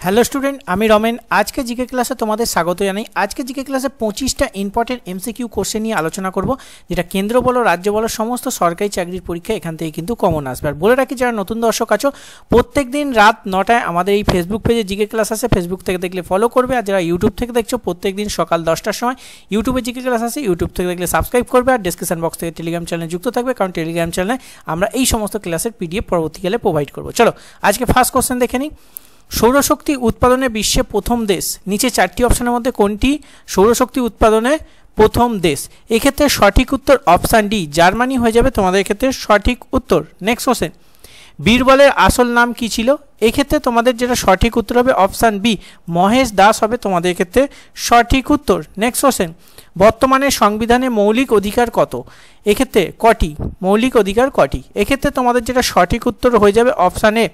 Hello student, আমি রমেন। আজকে GK ক্লাসে তোমাদের স্বাগত জানাই। আজকে জিকে ক্লাসে 25টা ইম্পর্টেন্ট এমসিকিউ কোশ্চেন নিয়ে আলোচনা করব, যেটা কেন্দ্র বলো রাজ্য বলো সমস্ত সরকারি চাকরির পরীক্ষা এখান থেকে কিন্তু কমন আসবে। আর বলে রাখি, যারা নতুন দর্শক আছো, প্রত্যেক দিন রাত 9টায় আমাদের এই ফেসবুক পেজে জিকে ক্লাস আসে, ফেসবুক থেকে দেখলে ফলো করবে। আর যারা ইউটিউব থেকে দেখছো, প্রত্যেক দিন সকাল 10টার সময় ইউটিউবে জিকে ক্লাস আসে, ইউটিউব থেকে দেখলে সাবস্ক্রাইব করবে। আর ডিসক্রিপশন বক্স থেকে টেলিগ্রাম চ্যানেলে যুক্ত থাকবে, কারণ টেলিগ্রাম চ্যানেলে আমরা এই সমস্ত ক্লাসের পিডিএফ পরবর্তীকালে প্রোভাইড করবো। চলো আজকে ফার্স্ট কোশ্চেন দেখে নিই। সৌরশক্তি উৎপাদনে বিশ্বে প্রথম দেশ, নিচে 4টি অপশনের মধ্যে কোনটি সৌরশক্তি উৎপাদনে প্রথম দেশ? এক্ষেত্রে সঠিক উত্তর অপশান ডি, জার্মানি হয়ে যাবে তোমাদের ক্ষেত্রে সঠিক উত্তর। নেক্সট কোশ্চেন, বীরবলের আসল নাম কি ছিল? এক্ষেত্রে তোমাদের যেটা সঠিক উত্তর হবে অপশান বি, মহেশ দাস হবে তোমাদের ক্ষেত্রে সঠিক উত্তর। নেক্সট কোশ্চেন, বর্তমানে সংবিধানে মৌলিক অধিকার কত? এক্ষেত্রে কটি মৌলিক অধিকার কটি? এক্ষেত্রে তোমাদের যেটা সঠিক উত্তর হয়ে যাবে অপশান এ,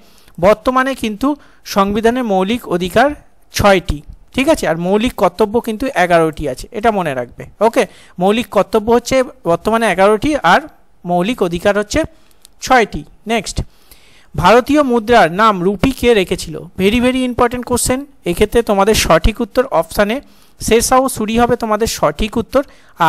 বর্তমানে কিন্তু সংবিধানে মৌলিক অধিকার 6টি, ঠিক আছে। আর মৌলিক কর্তব্য কিন্তু 11টি আছে, এটা মনে রাখবে। ওকে, মৌলিক কর্তব্য হচ্ছে বর্তমানে 11টি আর মৌলিক অধিকার হচ্ছে 6টি। নেক্সট, ভারতীয় মুদ্রার নাম রুপি কে রেখেছিল? Very very important question. এক্ষেত্রে তোমাদের সঠিক উত্তর অপশানে শেরশাহ সুরি হবে তোমাদের সঠিক উত্তর।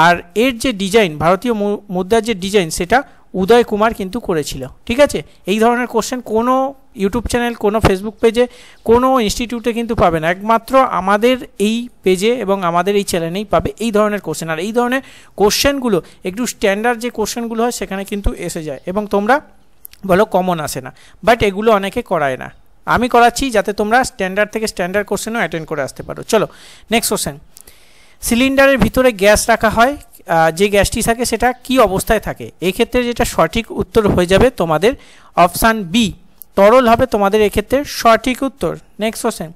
আর এর যে ডিজাইন, ভারতীয় মুদ্রার যে ডিজাইন, সেটা উদয় কুমার কিন্তু করেছিল, ঠিক আছে। এই ধরনের কোশ্চেন কোনো ইউটিউব চ্যানেল, কোনো ফেসবুক পেজে, কোনো ইনস্টিটিউটে কিন্তু পাবে না, একমাত্র আমাদের এই পেজে এবং আমাদের এই চ্যানেলেই পাবে এই ধরনের কোশ্চেন। আর এই ধরনের কোশ্চেনগুলো একটু স্ট্যান্ডার্ড যে কোশ্চেনগুলো হয় সেখানে কিন্তু এসে যায়, এবং তোমরা বলো কমন আসে না, বাট এগুলো অনেকে করায় না। আমি করাচ্ছি যাতে তোমরা স্ট্যান্ডার্ড থেকে স্ট্যান্ডার্ড কোশ্চেনও অ্যাটেন্ড করে আসতে পারো। চলো নেক্সট কোশ্চেন, সিলিন্ডারের ভিতরে গ্যাস রাখা হয়, যে গ্যাসটি থাকে সেটা কি অবস্থায় থাকে? এক্ষেত্রে যেটা সঠিক উত্তর হয়ে যাবে তোমাদের অপশান বি, তরল হবে তোমাদের এক্ষেত্রে সঠিক উত্তর। নেক্সট কোশ্চেন,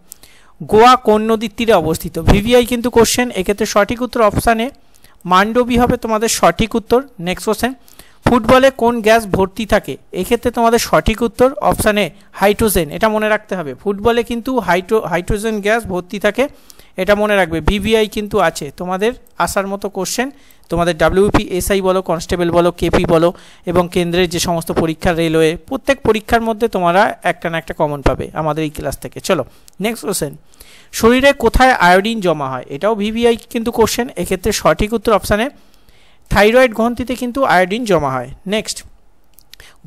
গোয়া কোন নদীর তীরে অবস্থিত? ভিভিআই কিন্তু কোশ্চেন, এক্ষেত্রে সঠিক উত্তর অপশানে মান্ডবী হবে তোমাদের সঠিক উত্তর। নেক্সট কোশ্চেন, ফুটবলে কোন গ্যাস ভর্তি থাকে? এক্ষেত্রে তোমাদের সঠিক উত্তর অপশানে হাইড্রোজেন, এটা মনে রাখতে হবে। ফুটবলে কিন্তু হাইড্রোজেন গ্যাস ভর্তি থাকে, এটা মনে রাখবে। ভিভিআই কিন্তু আছে তোমাদের আসার মতো কোশ্চেন, তোমাদের ডাব্লিউপি এসআই বলো, কনস্টেবল বলো, কেপি বলো, এবং কেন্দ্রের যে সমস্ত পরীক্ষা, রেলওয়ে, প্রত্যেক পরীক্ষার মধ্যে তোমরা একটা না একটা কমন পাবে আমাদের এই ক্লাস থেকে। চলো নেক্সট কোশ্চেন, শরীরে কোথায় আয়োডিন জমা হয়? এটাও ভিভিআই কিন্তু কোশ্চেন, এক্ষেত্রে সঠিক উত্তর অপশানে থাইরয়েড গ্রন্থিতে কিন্তু আয়োডিন জমা হয়। নেক্সট,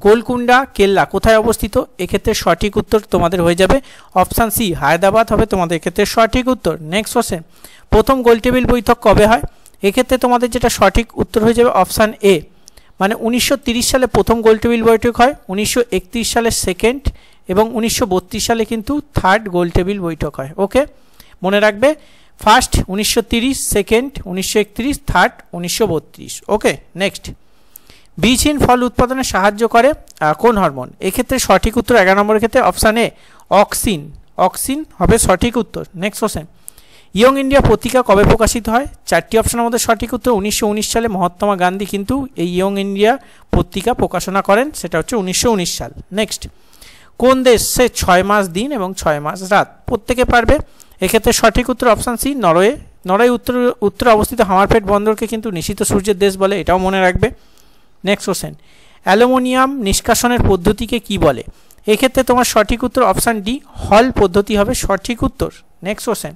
গোলকুন্ডা কেল্লা কোথায় অবস্থিত? এক্ষেত্রে সঠিক উত্তর তোমাদের হয়ে যাবে অপশান সি, হায়দ্রাবাদ হবে তোমাদের ক্ষেত্রে সঠিক উত্তর। নেক্সট কোশ্চেন, প্রথম গোলটেবিল বৈঠক কবে হয়? এক্ষেত্রে তোমাদের যেটা সঠিক উত্তর হয়ে যাবে অপশান এ, মানে 1930 সালে প্রথম গোলটেবিল বৈঠক হয়, 1931 সালে সেকেন্ড, এবং 1932 সালে কিন্তু থার্ড গোলটেবিল বৈঠক হয়। ওকে, মনে রাখবে, first 1930, second 1931, third 1932। Okay next, বীজহীন ফল উৎপাদনে সাহায্য করে কোন হরমোন? এক্ষেত্রে সঠিক উত্তর 11 নম্বরের ক্ষেত্রে অপশান এ, অক্সিন। অক্সিন হবে সঠিক উত্তর। নেক্সট কোশ্চেন, ইয়ং ইন্ডিয়া পত্রিকা কবে প্রকাশিত হয়? 4টি অপশনের মধ্যে সঠিক উত্তর 1919 সালে মহাত্মা গান্ধী কিন্তু এই ইয়ং ইন্ডিয়া পত্রিকা প্রকাশনা করেন, সেটা হচ্ছে 1919 সাল। নেক্সট, কোন দেশে 6 মাস দিন এবং 6 মাস রাত? প্রত্যেকে পারবে। এক্ষেত্রে সঠিক উত্তর অপশান সি, নরওয়ে। নরওয়ে উত্তরে অবস্থিত হামারফেট বন্দরকে কিন্তু নিশীথ সূর্যের দেশ বলে, এটাও মনে রাখবে। নেক্সট কোশ্চেন, অ্যালুমিনিয়াম নিষ্কাশনের পদ্ধতিকে কি বলে? এক্ষেত্রে তোমার সঠিক উত্তর অপশান ডি, হল পদ্ধতি হবে সঠিক উত্তর। নেক্সট কোশ্চেন,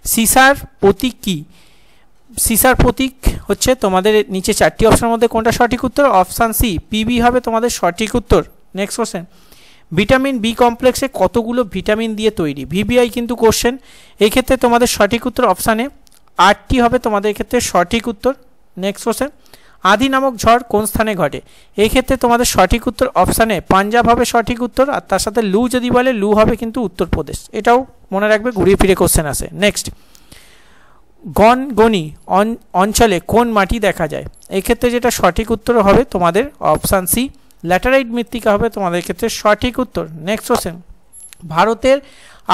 সিসার প্রতীক কি? সিসার প্রতীক হচ্ছে তোমাদের নিচে 4টি অপশনের মধ্যে কোনটা সঠিক উত্তর? অপশান সি, পিবি হবে তোমাদের সঠিক উত্তর। নেক্সট কোশ্চেন, ভিটামিন বি কমপ্লেক্সে কতগুলো ভিটামিন দিয়ে তৈরি? ভিভিআই কিন্তু কোশ্চেন, এক্ষেত্রে তোমাদের সঠিক উত্তর অপশানে 8টি হবে তোমাদের ক্ষেত্রে সঠিক উত্তর। নেক্সট কোশ্চেন, আদি নামক ঝড় কোন স্থানে ঘটে? এই ক্ষেত্রে তোমাদের সঠিক উত্তর অপশানে পাঞ্জাব হবে সঠিক উত্তর, আর তার সাথে লু যদি বলে, লু হবে কিন্তু উত্তরপ্রদেশ, এটাও মনে রাখবে, ঘুরিয়ে ফিরে কোশ্চেন আসে। নেক্সট, গনগনি অঞ্চলে কোন মাটি দেখা যায়? এক্ষেত্রে যেটা সঠিক উত্তর হবে তোমাদের অপশান সি, ল্যাটেরাইট মৃত্তিকা হবে তোমাদের ক্ষেত্রে সঠিক উত্তর। নেক্সট কোশ্চেন, ভারতের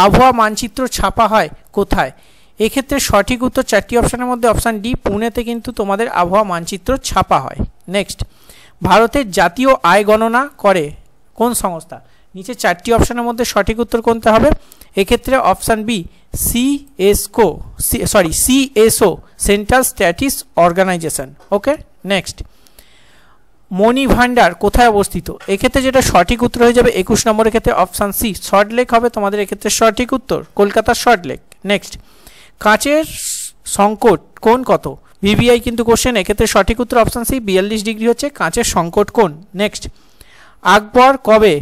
আবহাওয়া মানচিত্র ছাপা হয় কোথায়? এক্ষেত্রে সঠিক উত্তর 4টি অপশনের মধ্যে অপশান ডি, পুনেতে কিন্তু তোমাদের আবহাওয়া মানচিত্র ছাপা হয়। নেক্সট, ভারতের জাতীয় আয় গণনা করে কোন সংস্থা? নিচে 4টি অপশনের মধ্যে সঠিক উত্তর কোনটা হবে? এক্ষেত্রে option B, CSO, central statistics organisation. Okay next, মণি ভান্ডার কোথায় অবস্থিত? এক্ষেত্রে যেটা সঠিক উত্তর হয়ে যাবে 21 নম্বরের ক্ষেত্রে অপশান সি সল্ট লেক হবে তোমাদের এক্ষেত্রে সঠিক উত্তর, কলকাতার সল্ট লেক। নেক্সট, কাচের সংকট কোণ কত? ভিভিআই কিন্তু কোশ্চেন, এক্ষেত্রে সঠিক উত্তর অপশান সি 42 ডিগ্রি হচ্ছে কাচের সংকট কোণ। নেক্সট, আকবর কবে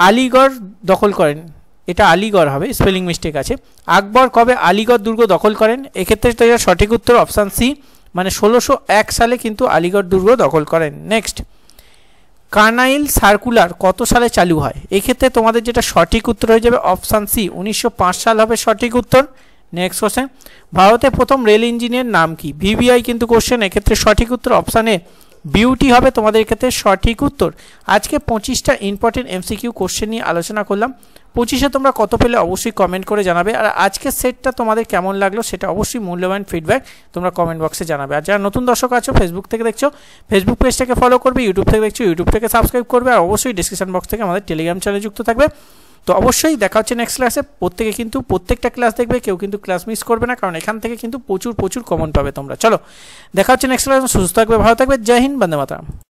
আলিগড় দখল করেন? এটা আলিগড় হবে, স্পেলিং মিস্টেক আছে। আকবর কবে আলিগড় দুর্গ দখল করেন? এক্ষেত্রে সঠিক উত্তর অপশান সি, মানে 1601 সালে কিন্তু আলিগড় দুর্গ দখল করেন। নেক্সট, কার্নাইল সার্কুলার কত সালে চালু হয়? এক্ষেত্রে তোমাদের যেটা সঠিক উত্তর হয়ে যাবে অপশান সি 1905 সাল হবে সঠিক উত্তর। নেক্সট কোশ্চেন, ভারতের প্রথম রেল ইঞ্জিনের নাম কি? ভিভিআই কিন্তু কোশ্চেন, এক্ষেত্রে সঠিক উত্তর অপশান এ বিউটি হবে তোমাদের ক্ষেত্রে সঠিক উত্তর। আজকে 25টা ইম্পর্টেন্ট এমসিকিউ কোশ্চেন নিয়ে আলোচনা করলাম। 25-এ তোমরা কত পেলে অবশ্যই কমেন্ট করে জানাবে। আর আজকের সেটটা তোমাদের কেমন লাগলো সেটা অবশ্যই মূল্যবান ফিডব্যাক তোমরা কমেন্ট বক্সে জানাবে। আর যারা নতুন দর্শক আছো ফেসবুক থেকে দেখছো ফেসবুক পেজটাকে ফলো করবে, ইউটিউব থেকে দেখছো ইউটিউব থেকে সাবস্ক্রাইব করবে, আর অবশ্যই ডিসক্রিপশন বক্স থেকে আমাদের টেলিগ্রাম চ্যানেলে যুক্ত থাকবে। তো অবশ্যই দেখা হচ্ছে নেক্সট ক্লাসে। প্রত্যেকে কিন্তু প্রত্যেকটা ক্লাস দেখবে, কেউ কিন্তু ক্লাস মিস করবে না, কারণ এখান থেকে কিন্তু প্রচুর কমন পাবে তোমরা। চলো দেখা হচ্ছে নেক্সট ক্লাসে। সুস্থ থাকবে, ভালো থাকবে, জয় হিন্দ, বন্দে মাতরম।